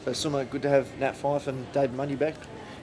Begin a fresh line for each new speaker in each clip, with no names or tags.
So, Summer, good to have Nat Fyfe and David Mundy back.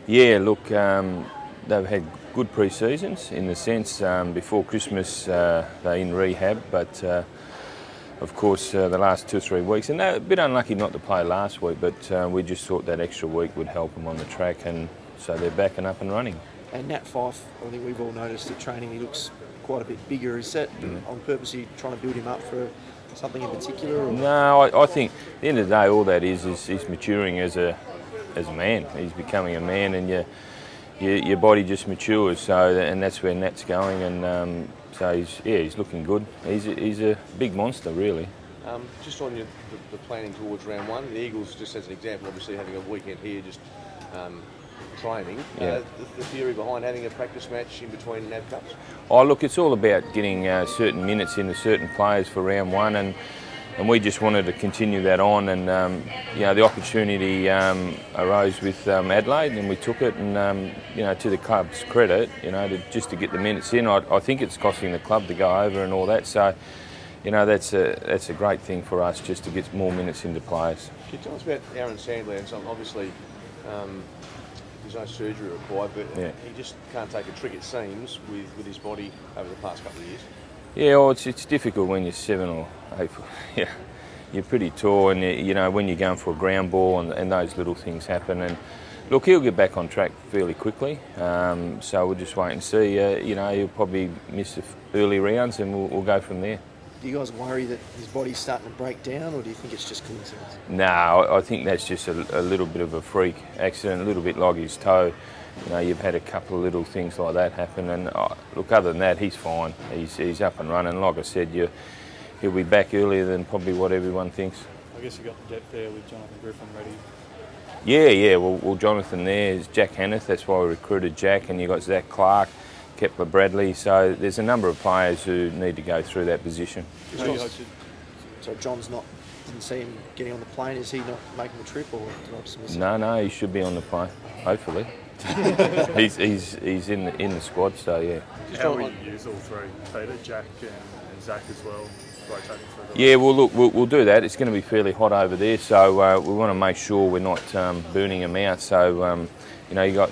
Yeah, look, they've had good pre-seasons in the sense before Christmas they're in rehab, but of course the last 2 or 3 weeks, and they're a bit unlucky not to play last week, but we just thought that extra week would help them on the track, and so they're back and up and running.
And Nat Fyfe, I think we've all noticed at training he looks quite a bit bigger. Is that on purpose? Are you trying to build him up for something in particular? Or?
No, I think at the end of the day all that is he's maturing as a man. He's becoming a man, and your body just matures. So, and that's where Nat's going, and so he's looking good. He's a big monster, really.
Just on the planning towards round one, the Eagles, just as an example, obviously having a weekend here, just training.
Yeah.
The theory behind having a practice match in between NAB Cups?
Oh, look, it's all about getting certain minutes into certain players for round one, and we just wanted to continue that on, and the opportunity arose with Adelaide, and we took it, and to the club's credit, just to get the minutes in, I think it's costing the club to go over and all that, so that's a great thing for us, just to get more minutes into players.
Can you tell us about Aaron Sandler? And so obviously there's no surgery required, but
yeah,
he just can't take a trick, it seems, with his body over the past couple of years.
Yeah, well, it's difficult when you're 7 or 8 foot. Yeah, you're pretty tall, and when you're going for a ground ball, and those little things happen. And look, he'll get back on track fairly quickly. So we'll just wait and see. He'll probably miss the early rounds, and we'll go from there.
Do you guys worry that his body's starting to break down, or do you think it's just coincidence?
No, I think that's just a little bit of a freak accident, a little bit like his toe. You've had a couple of little things like that happen, and look, other than that, he's fine. He's up and running. Like I said, he'll be back earlier than probably what everyone thinks.
I guess you got the depth there with Jonathan Griffin ready.
Yeah. Well, Jonathan there is Jack Hanneth. That's why we recruited Jack, and you got Zach Clark, Kepler Bradley. So there's a number of players who need to go through that position.
So John's didn't see him getting on the plane. Is he not making the trip, or did I just miss it?
No, he should be on the plane. Hopefully. he's in the squad, so yeah.
How will you use all three, Peter, Jack and Zach as well, rotating through the
Yeah, well look, we'll do that. It's going to be fairly hot over there, so we want to make sure we're not burning them out. So you got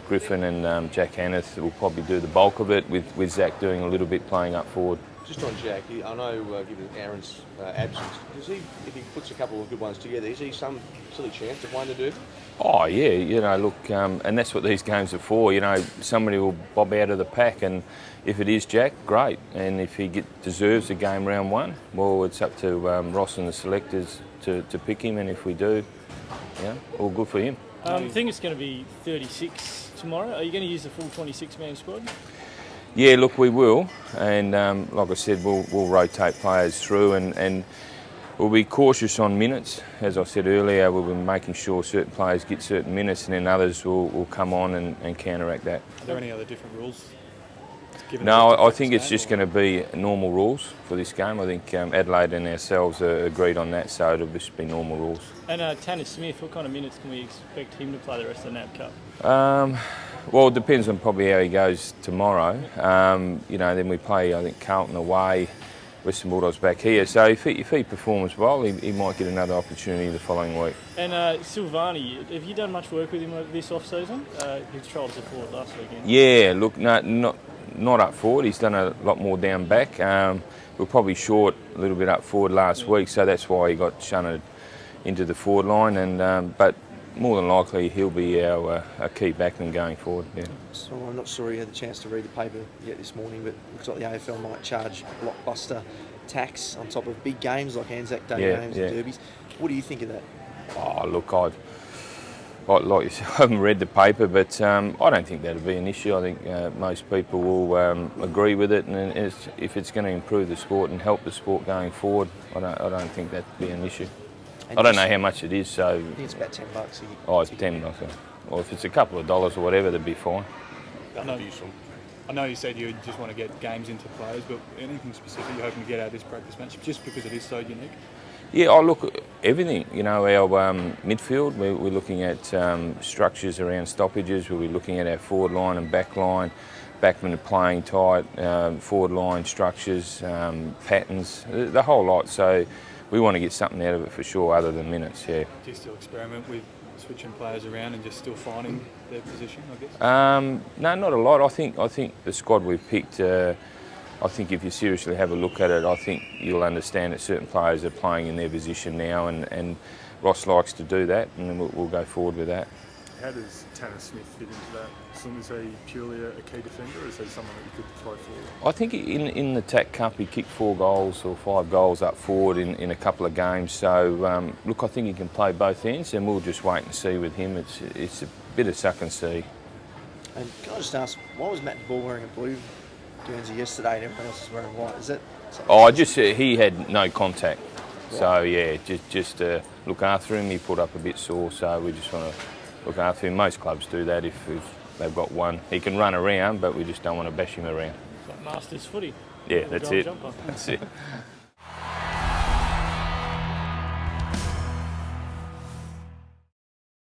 Griffin and Jack Hanneth will probably do the bulk of it, with Zach doing a little bit playing up forward.
Just on Jack, I know given Aaron's absence, if he puts a couple of good ones together, is he some silly chance to play the Derby?
Oh yeah, look, and that's what these games are for. Somebody will bob out of the pack, and if it is Jack, great. And if he deserves a game round one, well, it's up to Ross and the selectors to pick him. And if we do, all good for him.
I think it's going to be 36 tomorrow. Are you going to use the full 26-man squad?
Yeah, look, we will, and like I said, we'll rotate players through, and we'll be cautious on minutes. As I said earlier, we'll be making sure certain players get certain minutes, and then others will come on and counteract that.
Are there any other different rules?
No, I think it's just going to be normal rules for this game. I think Adelaide and ourselves are agreed on that, so it'll just be normal rules.
And Tanner Smith, what kind of minutes can we expect him to play the rest of the NAB Cup?
Well, it depends on probably how he goes tomorrow. Then we play, I think, Carlton away, Western Bulldogs back here. So if he performs well, he might get another opportunity the following week.
And Silvani, have you done much work with him over this off-season? He trialled as a forward last weekend.
Yeah, look, not up forward. He's done a lot more down back. We were probably short a little bit up forward last week, so that's why he got shunted into the forward line. And but more than likely he'll be our key backman going forward. Yeah.
So I'm not sure you had the chance to read the paper yet this morning, but it looks like the AFL might charge blockbuster tax on top of big games like Anzac Day games and derbies. What do you think of that?
Oh, look, like you said, I haven't read the paper, but I don't think that'll be an issue. I think most people will agree with it, and if it's going to improve the sport and help the sport going forward, I don't think that'd be an issue. And I don't know how much it is, so...
I think it's about $10.
Oh, it's $10. Well, if it's a couple of dollars or whatever, that'd be fine.
I know you said you just want to get games into players, but anything specific you're hoping to get out of this practice match, just because it is so unique?
Yeah, look, everything. Our midfield, we're looking at structures around stoppages. We'll be looking at our forward line and back line. Backmen are playing tight, forward line structures, patterns, the whole lot. So we want to get something out of it for sure, other than minutes. Yeah.
Do you still experiment with switching players around and just still finding their position, I guess?
No, not a lot. I think the squad we've picked. I think if you seriously have a look at it, I think you'll understand that certain players are playing in their position now, and Ross likes to do that, and we'll go forward with that.
How does Tanner Smith fit into that? Is he purely a key defender, or is he someone that you could throw forward?
I think in the TAC Cup he kicked 4 goals or 5 goals up forward in a couple of games. So look, I think he can play both ends, and we'll just wait and see with him. It's a bit of suck and see.
And can I just ask, why was Matt Ball wearing a blue Guernsey yesterday and everyone else is wearing white? Is that?
Oh, he had no contact. Right. So yeah, just look after him. He put up a bit sore, so we just want to look after him. Most clubs do that if they've got one. He can run around, but we just don't want to bash him around.
Like Masters footy.
Yeah, that's it.
Jumper.
That's it.